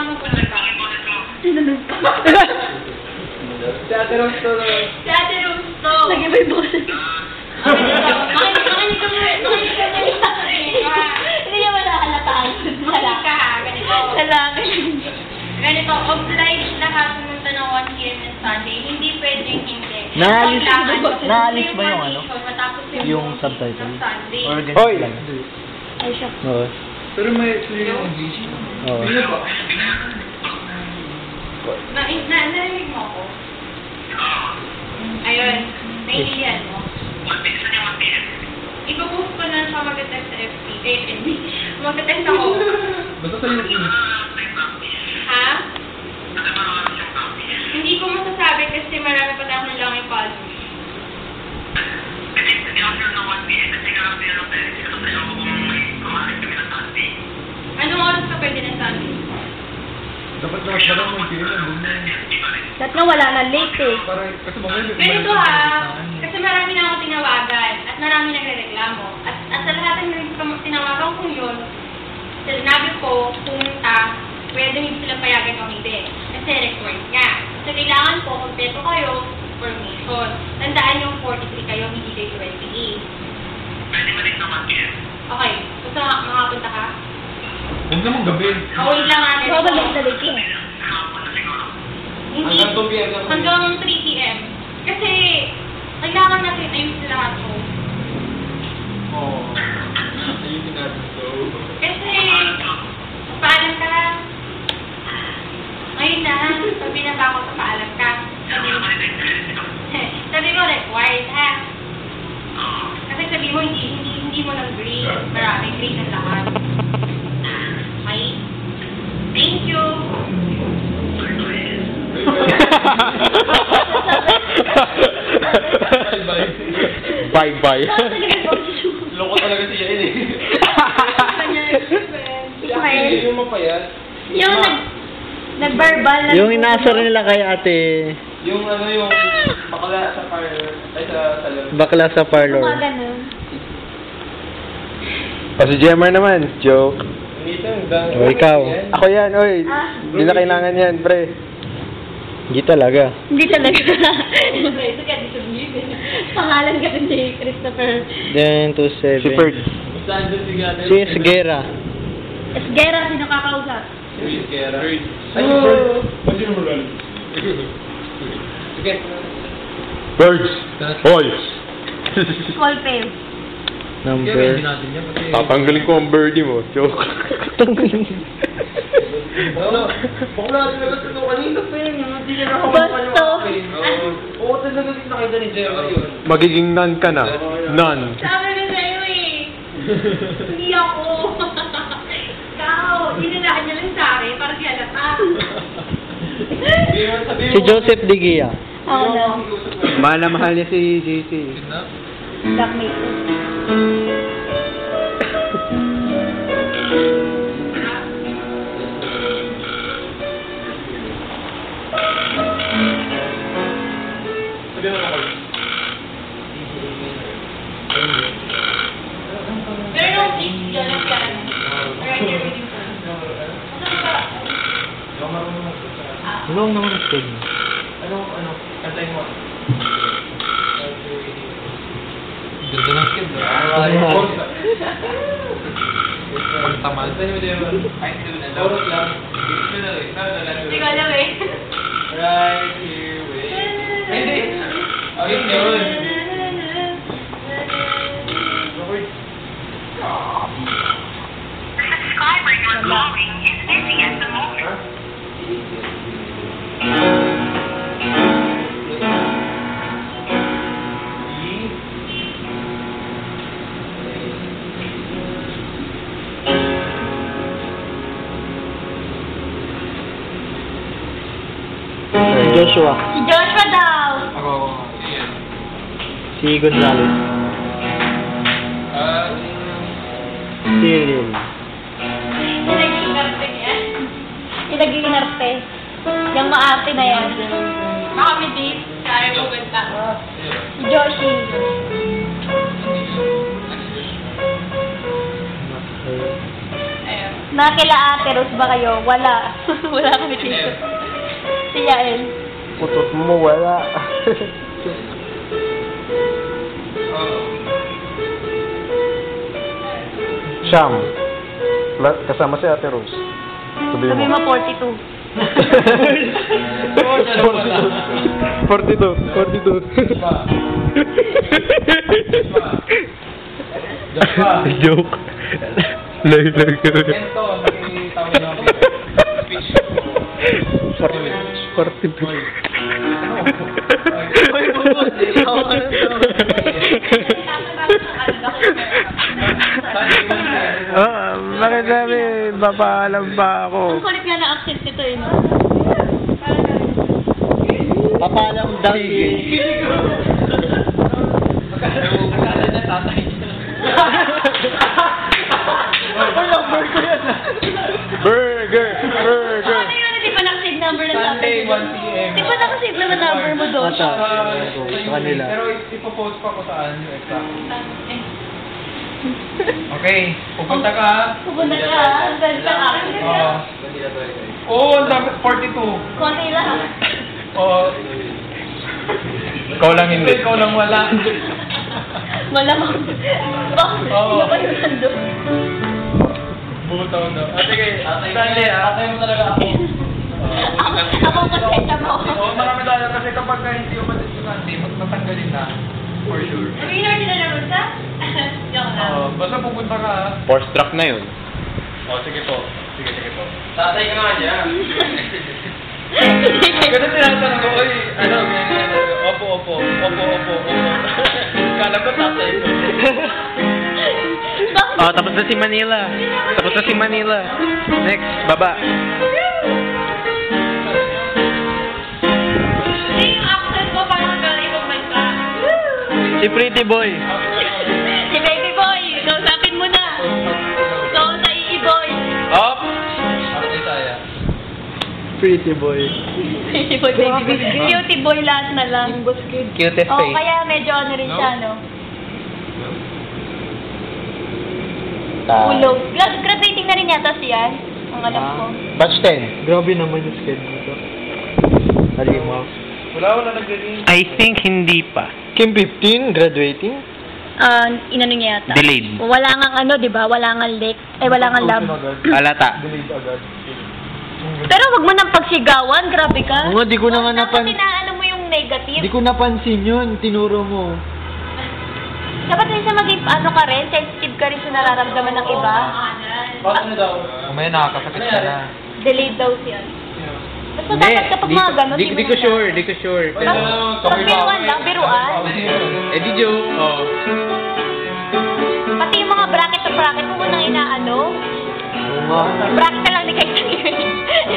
kailangan mo pumunta. Sinunod ka. Si Ate Rose to. Si Ate Rose to. Lagi ba yung boses? Makinig ka mo. Hindi niya malahalataan. Makinig ka ha, ganito. Salamin. Ganito, obliged lahat pumunta ng 1 p.m. ng Sunday. Hindi pwedeng hindi. Naalis- Kailangan, naalis ba yung ano? matapos Yung subtitle? ng Sunday. Or ganun Hoy! lang? Ay, siya. Oo. Pero may clear yung English. Oo. Ano ba? Narinig mo ako? Ayun, naiintindihan mo? Ipo-post ko na siya mag-test sa FB. Mag-test ako. Basta sa YouTube. Ha? Hindi ko masasabi kasi marami pa tayo lang i-follow. Anong oras ka pwede na Sunday? Dapat na parang may kaya na. Dapat nga wala na late eh. Parang, kasi mamaya may Ganito kasi marami na ako tinawagan at marami nagre-reklamo. At sa lahat ng tinawagan ko yun, sinabi ko, pumunta, pwede hindi sila payagan kung hindi. Kasi required nga. So, kailangan po, kompleto kayo, permission. Tandaan yung 43 kayo, hindi kayo 28. Okay. Gusto makapunta ka? Huwag naman gabi. Wait lang natin. Ikaw ba late na late eh? Hindi. Hanggang 2 p.m. Hanggang 3 p.m. Kasi, kailangan natin ayusin lahat ko. Oo. Ayun natin to. Kasi, paalam ka. Ngayon na, sabi na ba ako sa paalam ka? Sabi mo, required, ha? Kasi sabi mo, hindi mo ng grade. Maraming grade ng lahat. Okay? Thank you! Bye-bye. Loko talaga siya yun eh. Ismael. Yung mapayat. Yung nag-verbal na. Yung inasar nila kay ate, Yung ano yung bakla sa parlor. Ay sa salon. bakla sa parlor. Mga ganun. O si Jemar naman, joke. Dito, ang O ikaw. Ako yan, oy. Ah. Hindi na kailangan yan, pre. Hindi talaga. Hindi talaga. Ito ka, dito sabihin. Pangalan ka rin si Christopher. Then, 2-7. Saan doon si Gata? Si Esguera. Esguera, sino kakausap? Si Kera. Ay, Oh. Pwede naman galing. Sige. Birds. Boys. Call fail. Number. natin yan kasi... Tatanggalin ko ang birdie mo. Joke. Oo. Bakla talaga sa ito kanina pa yun. Hindi na ako Basto. Oo, talaga din nakita ni Jerry yun. Magiging nun ka na. Nun. Sabi na sa'yo eh. Hindi ako. Ikaw, dinalaan niya lang sa akin para di halata. Si Joseph Digia. Ako na. Mahal na mahal niya si JC. Blackmate. Sabi mo ako. Pero nung fix yun, nagkaroon. Right here with you. Ano ba? Ikaw marunong magsalita. Ano naman ang stage? Ano? Kantay mo. Ganda ng skid. Tamal. Sa'yo, Demon. Kahit doon na lang. Oras lang. Hindi ko alam eh. Right here with... Hindi. Okay, Demon. Subscriber you're calling is busy at the moment. Joshua. Si Joshua daw. Ako. Yan. Si Gonzales. Cyril. Naging yan. Ilagay yung arte. Yung maarte na yan. Baka may date. Kaya mo ganda. Si Joshi. Ayun. Nakila Ate Rose ba kayo? Wala. Wala kami dito. Si Yael. Putot mo, wala. Siyam. Kasama si Ate Rose. Sabihin Sabi mo. mo 42. 42. 42. Joke. Lay. Ito, may tawag niyo ako. Speech. 40 minutes. 40 minutes. Bakit sabi, papaalam pa ako. Ang kulit nga na accent nito eh. No? Papaalam daw Akala niya tatay niya. Burger! Burger! Ano yun? Di ba nakasave number na Sunday, 1 p.m. Di ba nakasave naman number mo doon? Ata. Sa kanila. Pero ipopost pa ko saan yung exact. Okay, pupunta ka. Pupunta ka. Ang ganda ka. Oo, ang dami. 42. Konti lang. Oo. Ikaw lang hindi. Ikaw lang wala. Malamang. Bakit? Oo. Sino ba yung nandun? Bumutaw daw. Sige, Sunday atay mo talaga ako. Ako konsensya mo. Oo, marami tayo kasi kapag hindi umalis sa Sunday, magtatanggalin na. For sure. Winner sila na Rosa? Joke lang. Oo, basta pupunta ka. Force truck na yun. Sige po. Sige po. Tatay ka nga niya. Ganun tinatanong ko, oy, ano, ganyan. Opo. Kala ko tatay ko. Oh, tapos na si Manila. Next, baba. Hindi yung accent ko parang galing ibang bansa. Si Pretty Boy. Si Baby Boy, kausapin mo na. Ikaw sa Boy. Up! Ate Saya. Pretty Boy. Baby Boy, Baby Boy. Cutie Boy lahat na lang. Cutest Oo, face. kaya medyo ano rin siya, no? Ulog. Graduating na rin yata siya. Ang alam ko. Batch 10. Grabe naman yung schedule ko. Halimaw. Wala nag-release. I think hindi pa. Kim 15, graduating? Inano niya yata. Delayed. Wala nga ano, di ba? Wala nga lake. Wala nga lab. Alata. Delayed agad. Pero wag mo nang pagsigawan. Grabe ka. Oo, di ko naman Dapat inaano mo yung negative. Di ko napansin yun, tinuro mo. Dapat minsan maging ano ka rin, sensitive ka rin sa nararamdaman ng iba. Ano daw? Mamaya nakakasakit ka na. Delayed daw siya. Basta dapat kapag mga ganun, Di ko sure. Pag biruan lang, biruan. Eh di joke. Oh. Pati yung mga bracket sa bracket, kung munang inaano. Bracket na lang ni kayo.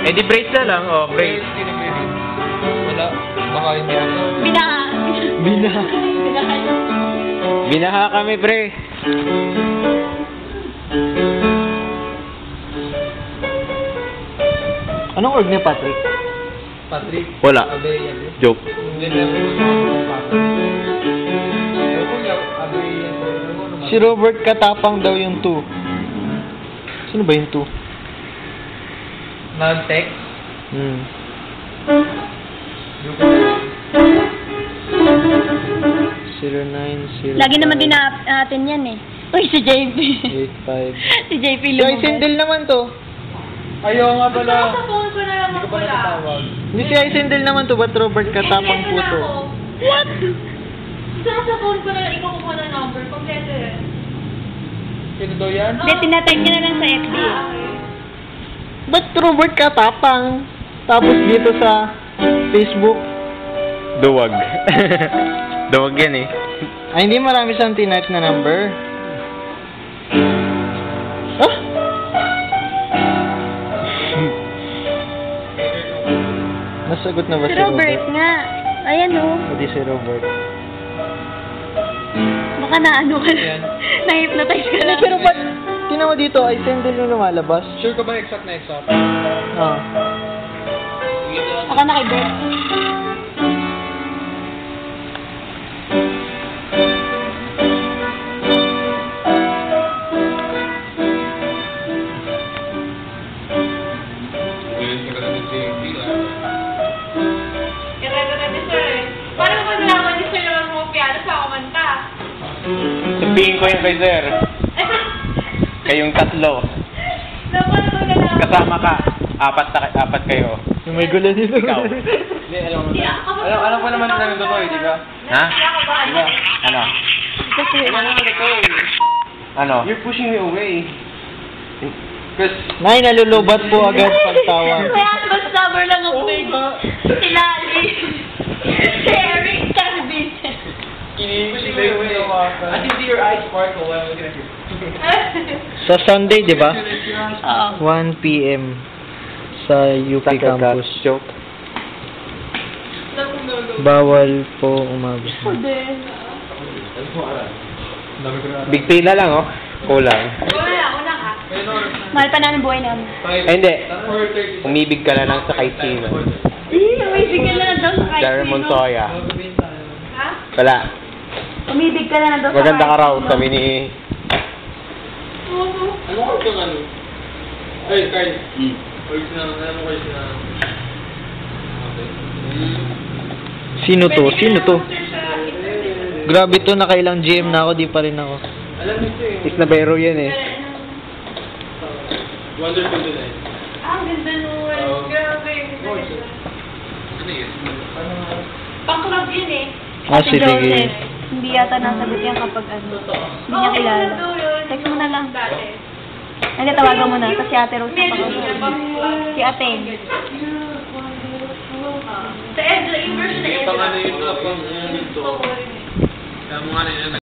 Eh di brace na lang, oh, brace. Wala. Baka hindi ako. Binaha. Binaha. Binaha. Binaha kami, pre. Anong org niya, Patrick? Patrick. Wala. Abe, yan. Joke. Hindi na yung Patrick. Abe, yan. Si Robert Katapang daw yung 2. Sino ba yung 2? Non-text. 09 Lagi naman din natin yan eh. Uy, si JP. 85. Si JP Si lumabas. Isendel naman to. Ayaw nga pala. Sa phone ko na lang Hindi ko pa wala. natatawag. Hindi si Isendel naman to, ba't Robert Katapang po to? What? Sa phone ko na lang ikaw kukuha ng number. Kompleto yun. Sino daw yan? Hindi, tinatype niya na lang sa FB. Okay. Ba't Robert Katapang? Tapos dito sa Facebook. Duwag. Duwag yan eh. Ay, hindi marami siyang tinype na number. Ah? Nasagot na ba Si Robert nga. Ayan o. Hindi si Robert. Baka naano ka na. Na-hypnotize ka na. Pero ba't tinan mo dito, ay sendel yung lumalabas? Sure ka ba exact na exact? Ah. Baka nakibet. supervisor. Kayong tatlo. Dapat ko na lang. Kasama ka. Apat kayo. Yung may gulo dito. Ikaw. Hindi, alam ko naman na totoo eh, di ba? Ha? Diba? Ano? Alam ko totoo eh. Ano? You're pushing me away. Because, Nay, nalulubat po agad pagtawa. Kaya mas summer lang ang big. Si Lali. Si Eric Carvin. pushing me away. I can see your eyes sparkle when I'm looking at you. Sa Sunday, di ba? Oo. 1 p.m. sa UP campus. Joke. Bawal po umabot. Big pila lang, oh. Kulang. Una ka. Mahal pa namin buhay namin. Eh, hindi. Umibig ka na lang sa kahit sino. Umibig ka na lang daw sa kahit Darren sino. Montoya. Ha? Wala. Umibig ka na lang daw sa Maganda ka kahit raw, sino. sabi ni... Ano ko ito ano? Ay, Kyle. Alam mo kayo sila. Okay. Sino to? Sino to? Grabe to, nakailang GM na ako, di pa rin ako. Alam niyo ito eh. Isnabero yan eh. Wonderful today. Ah, ang ganda nun. Grabe. Ano yun? Pang-club yun eh. Ah, Si sige. Joseph. Hindi yata nasagot yan kapag ano. Hindi niya kilala. Text mo na lang. Dati. Ay, tawagan mo na. Tapos si Ate Rose na pag Si Ate. Sa Edla, yung version na Edla. Pang ano yun, pang ano yun to. Oo. Kaya mo nga na yun.